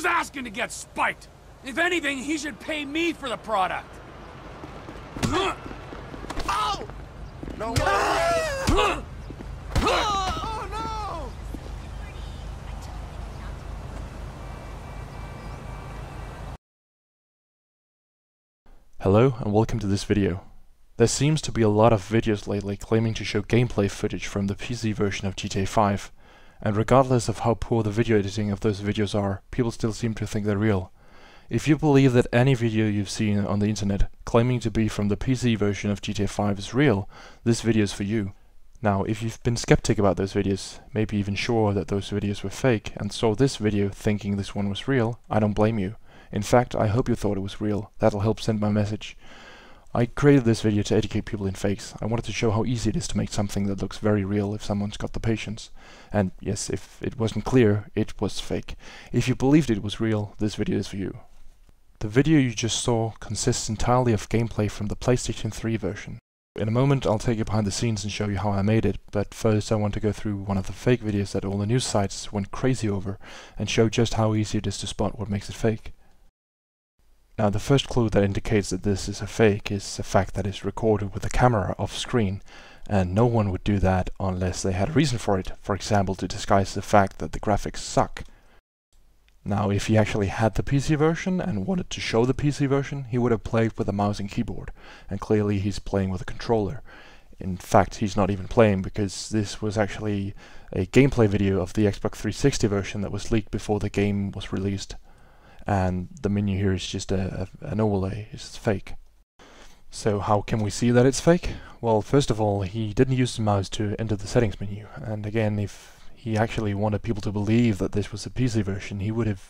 Who's asking to get spiked? If anything, he should pay me for the product. Oh! No way! Oh no! Hello and welcome to this video. There seems to be a lot of videos lately claiming to show gameplay footage from the PC version of GTA 5, and regardless of how poor the video editing of those videos are, people still seem to think they're real. If you believe that any video you've seen on the internet claiming to be from the PC version of GTA 5 is real, this video is for you. Now, if you've been skeptic about those videos, maybe even sure that those videos were fake, and saw this video thinking this one was real, I don't blame you. In fact, I hope you thought it was real. That'll help send my message. I created this video to educate people in fakes. I wanted to show how easy it is to make something that looks very real if someone's got the patience. And yes, if it wasn't clear, it was fake. If you believed it was real, this video is for you. The video you just saw consists entirely of gameplay from the PlayStation 3 version. In a moment I'll take you behind the scenes and show you how I made it, but first I want to go through one of the fake videos that all the news sites went crazy over and show just how easy it is to spot what makes it fake. Now, the first clue that indicates that this is a fake is the fact that it's recorded with the camera off screen, and no one would do that unless they had a reason for it, for example to disguise the fact that the graphics suck. Now, if he actually had the PC version and wanted to show the PC version, he would have played with a mouse and keyboard, and clearly he's playing with a controller. In fact, he's not even playing because this was actually a gameplay video of the Xbox 360 version that was leaked before the game was released. And the menu here is just an overlay, it's fake. So how can we see that it's fake? Well, first of all, he didn't use the mouse to enter the settings menu, and again, if he actually wanted people to believe that this was a PC version, he would have,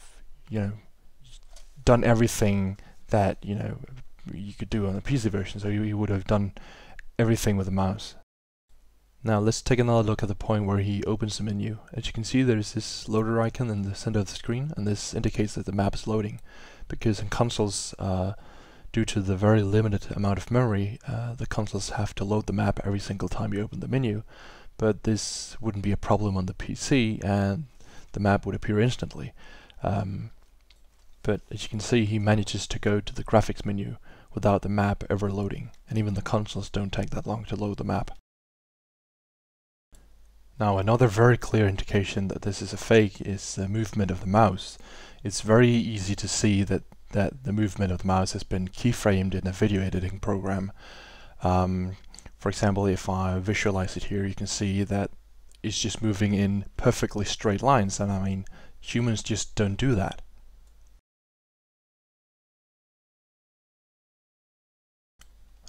done everything that, you could do on the PC version, so he would have done everything with the mouse. Now let's take another look at the point where he opens the menu. As you can see, there is this loader icon in the center of the screen, and this indicates that the map is loading, because in consoles, due to the very limited amount of memory, the consoles have to load the map every single time you open the menu, but this wouldn't be a problem on the PC, and the map would appear instantly. But as you can see, he manages to go to the graphics menu without the map ever loading, and even the consoles don't take that long to load the map. Now, another very clear indication that this is a fake is the movement of the mouse. It's very easy to see that the movement of the mouse has been keyframed in a video editing program. For example, if I visualize it here, you can see that it's just moving in perfectly straight lines, and I mean, humans just don't do that.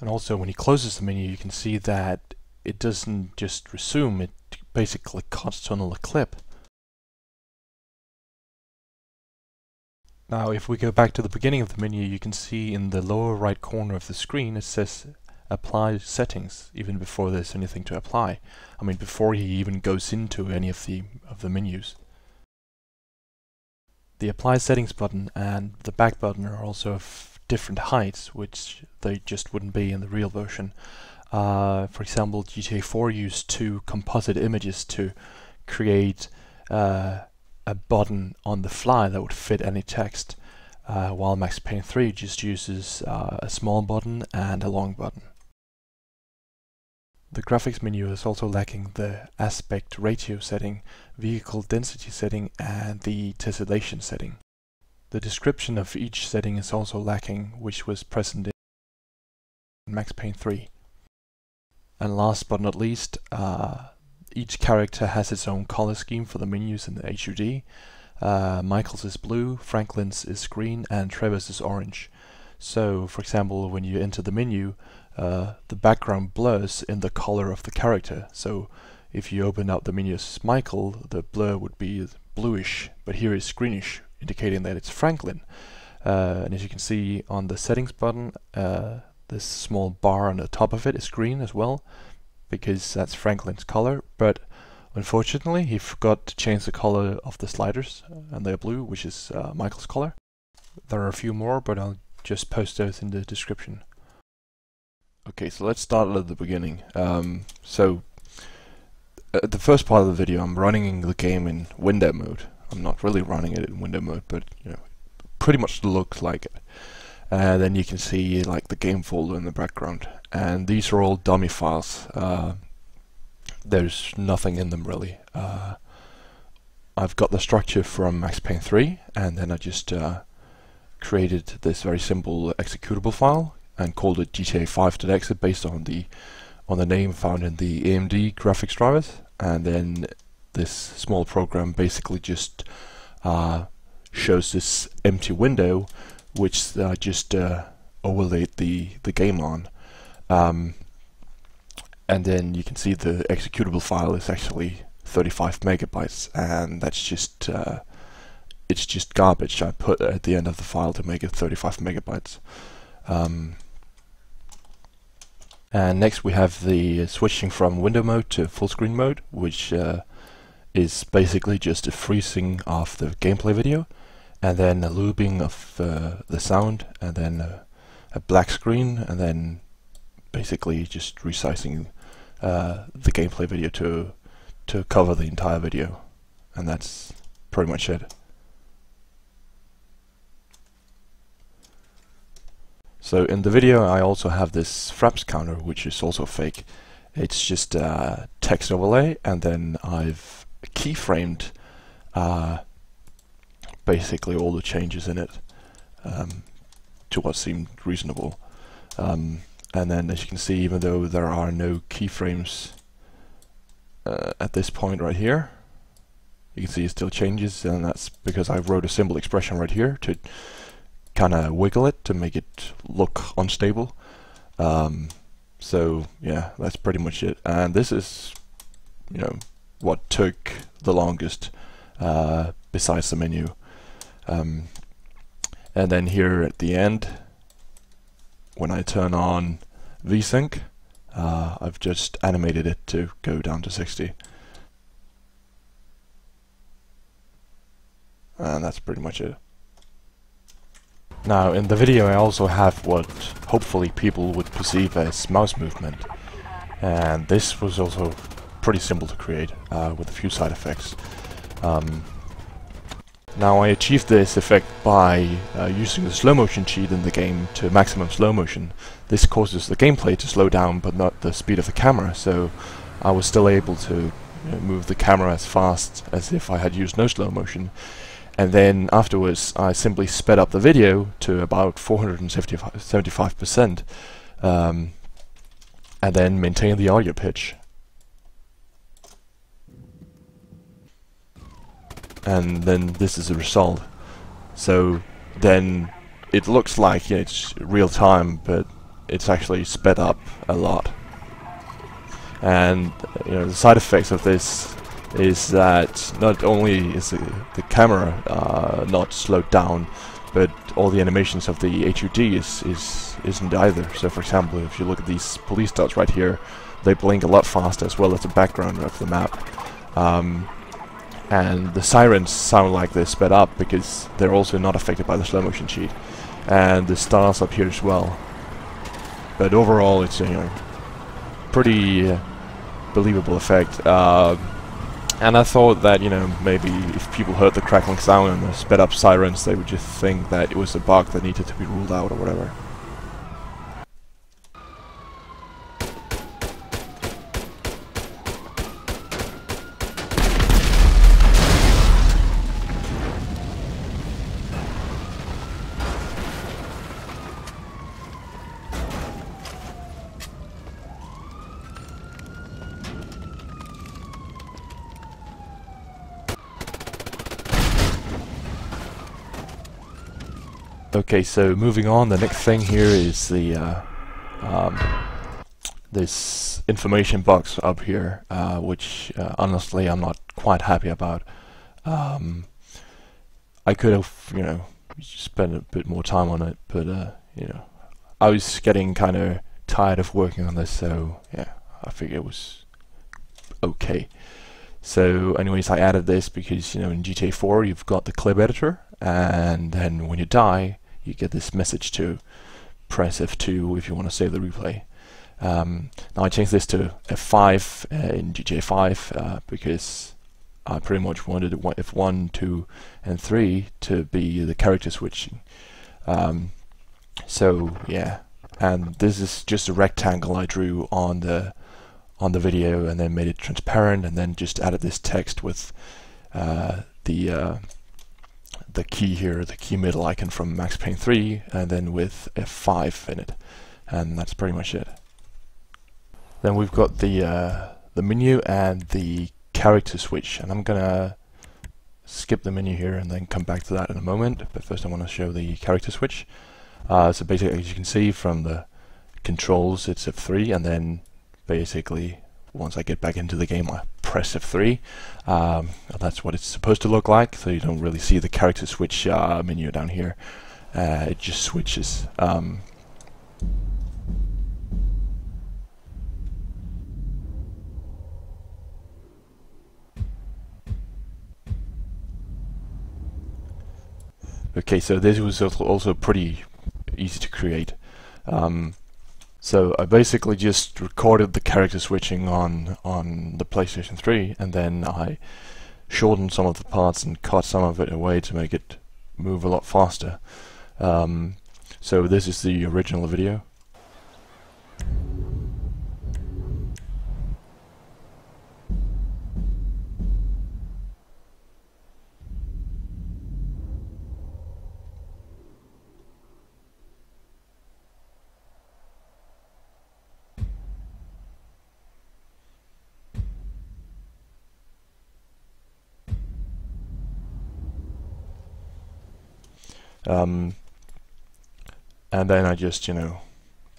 And also, when he closes the menu, you can see that it doesn't just resume, it basically cuts to another clip. Now, if we go back to the beginning of the menu, you can see in the lower right corner of the screen it says apply settings, even before there's anything to apply. I mean, before he even goes into any of the menus. The apply settings button and the back button are also of different heights, which they just wouldn't be in the real version. For example, GTA 4 used two composite images to create a button on the fly that would fit any text, while Max Payne 3 just uses a small button and a long button. The graphics menu is also lacking the aspect ratio setting, vehicle density setting, and the tessellation setting. The description of each setting is also lacking, which was present in Max Payne 3. And last but not least, each character has its own color scheme for the menus in the HUD. Michael's is blue, Franklin's is green, and Trevor's is orange. So, for example, when you enter the menu, the background blurs in the color of the character. So, if you open up the menu as Michael, the blur would be bluish, but here it's greenish, indicating that it's Franklin. And as you can see on the settings button, this small bar on the top of it is green as well, because that's Franklin's color, but unfortunately he forgot to change the color of the sliders, and they're blue, which is Michael's color. There are a few more, but I'll just post those in the description. Okay, so let's start at the beginning. At the first part of the video, I'm running the game in window mode. I'm not really running it in window mode, but you know, pretty much looks like it. And then you can see like the game folder in the background, and these are all dummy files. There's nothing in them really. I've got the structure from Max Payne 3, and then I just created this very simple executable file and called it GTA5.exe based on the name found in the AMD graphics drivers. And then this small program basically just shows this empty window, which just overlaid the game on. And then you can see the executable file is actually 35 megabytes, and that's just it's just garbage I put at the end of the file to make it 35 megabytes. And next we have the switching from window mode to full screen mode, which is basically just a freezing of the gameplay video, and then a looping of the sound, and then a black screen, and then basically just resizing the gameplay video to cover the entire video, and that's pretty much it. So in the video I also have this fraps counter, which is also fake. It's just a text overlay, and then I've keyframed basically all the changes in it to what seemed reasonable. And then as you can see, even though there are no keyframes at this point right here, you can see it still changes, and that's because I wrote a simple expression right here to kind of wiggle it to make it look unstable. So yeah, that's pretty much it. And this is, you know, what took the longest besides the menu. And then here at the end, when I turn on VSync, I've just animated it to go down to 60. And that's pretty much it. Now in the video I also have what hopefully people would perceive as mouse movement, and this was also pretty simple to create with a few side effects. Now I achieved this effect by using the slow motion cheat in the game to maximum slow motion. This causes the gameplay to slow down but not the speed of the camera, so I was still able to move the camera as fast as if I had used no slow motion. And then afterwards I simply sped up the video to about 475%, and then maintained the audio pitch. And then this is the result. So then it looks like it's real time, but it's actually sped up a lot. And you know, the side effects of this is that not only is the camera not slowed down, but all the animations of the HUD isn't either. So for example, if you look at these police dots right here, they blink a lot faster, as well as the background of the map. And the sirens sound like they're sped up because they're also not affected by the slow motion cheat. And the stars up here as well. But overall it's a pretty believable effect. And I thought that, you know, maybe if people heard the crackling sound and the sped up sirens, they would just think that it was a bug that needed to be ruled out or whatever. Okay, so moving on, the next thing here is the this information box up here, which honestly I'm not quite happy about. I could have, you know, spent a bit more time on it, but you know, I was getting kind of tired of working on this, so yeah, I figured it was okay. So anyways, I added this because, you know, in GTA 4 you've got the clip editor, and then when you die you get this message to press F2 if you want to save the replay. Now I changed this to F5 in GTA 5 because I pretty much wanted if 1, 2, and 3 to be the character switching. So yeah, and this is just a rectangle I drew on the video, and then made it transparent, and then just added this text with the key here, the key middle icon from Max Payne 3, and then with F5 in it, and that's pretty much it. Then we've got the menu and the character switch, and I'm gonna skip the menu here and then come back to that in a moment, but first I want to show the character switch. So basically, as you can see from the controls, it's F3, and then basically once I get back into the game I press F3. That's what it's supposed to look like, so you don't really see the character switch menu down here. It just switches. Okay, so this was also pretty easy to create. So I basically just recorded the character switching on the PlayStation 3, and then I shortened some of the parts and cut some of it away to make it move a lot faster. So this is the original video. And then I just,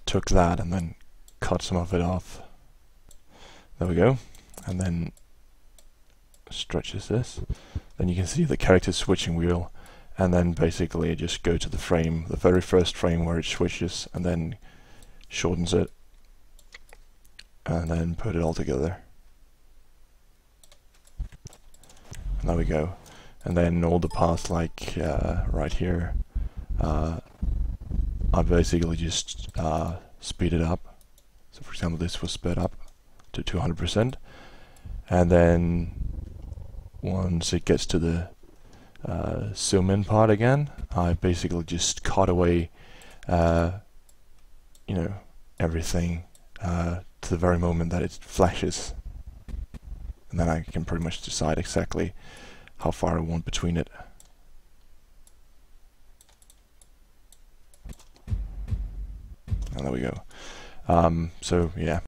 took that and then cut some of it off. There we go. And then stretches this. Then you can see the character switching wheel, and then basically I just go to the frame, the very first frame where it switches, and then shortens it, and then put it all together. And there we go. And then all the paths, like right here, I basically just speed it up. So for example, this was sped up to 200%, and then once it gets to the zoom in part again, I basically just cut away everything to the very moment that it flashes, and then I can pretty much decide exactly how far I want between it. And there we go. So yeah.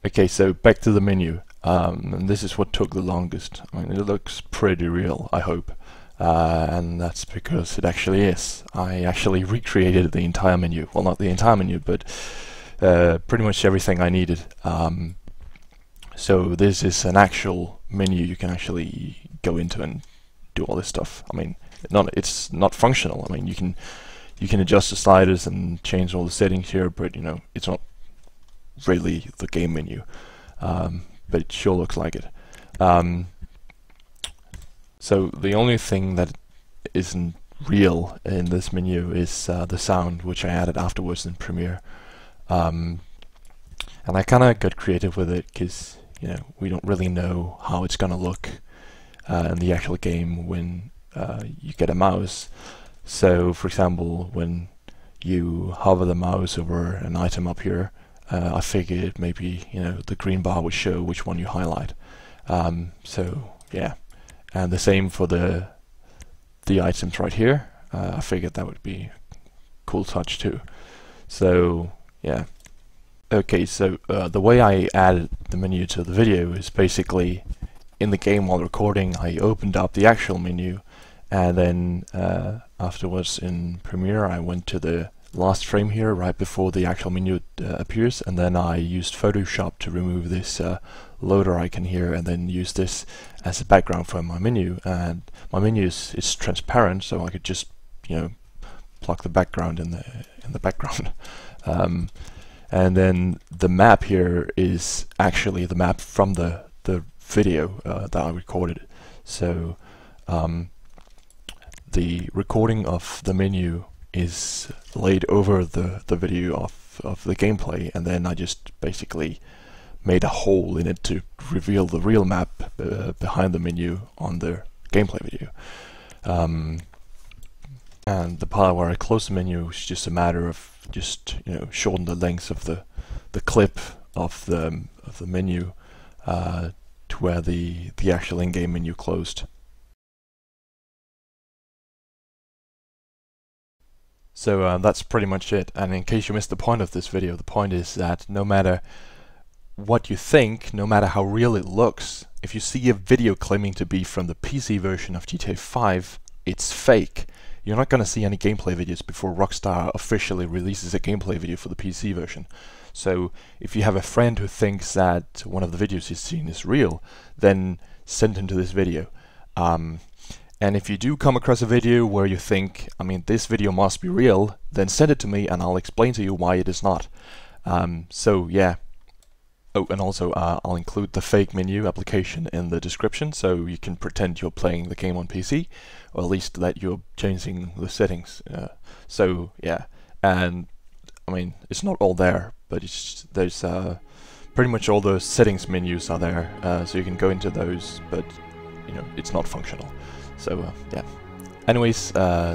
Okay, so back to the menu. And this is what took the longest. I mean, it looks pretty real, I hope. And that's because it actually is. I actually recreated the entire menu. Well, not the entire menu, but pretty much everything I needed. So this is an actual menu you can actually go into and do all this stuff. I mean, it's not functional. I mean, you can adjust the sliders and change all the settings here, but it's not really the game menu. But it sure looks like it. So the only thing that isn't real in this menu is the sound, which I added afterwards in Premiere. And I kind of got creative with it because we don't really know how it's gonna look in the actual game when you get a mouse. So for example, when you hover the mouse over an item up here, I figured maybe the green bar would show which one you highlight. So yeah, and the same for the items right here. I figured that would be a cool touch too. So yeah. Okay, so the way I added the menu to the video is basically in the game while recording I opened up the actual menu, and then afterwards in Premiere I went to the last frame here right before the actual menu appears, and then I used Photoshop to remove this loader icon here, and then use this as a background for my menu. And my menu is transparent, so I could just plug the background in the background. And then the map here is actually the map from the video that I recorded. So the recording of the menu is laid over the video of the gameplay, and then I just basically made a hole in it to reveal the real map behind the menu on the gameplay video. And the part where I close the menu is just a matter of just, you know, shorten the length of the clip of the menu to where the actual in-game menu closed. So that's pretty much it. And in case you missed the point of this video, the point is that no matter what you think, no matter how real it looks, if you see a video claiming to be from the PC version of GTA 5, it's fake. You're not going to see any gameplay videos before Rockstar officially releases a gameplay video for the PC version. So if you have a friend who thinks that one of the videos he's seen is real, then send him to this video. And if you do come across a video where you think, I mean, this video must be real, then send it to me and I'll explain to you why it is not. So yeah. Oh, and also I'll include the fake menu application in the description, so you can pretend you're playing the game on PC, or at least that you're changing the settings. So yeah, and I mean, it's not all there, but there's pretty much all the settings menus are there, so you can go into those, but you know, it's not functional. So yeah. Anyways,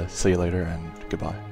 see you later and goodbye.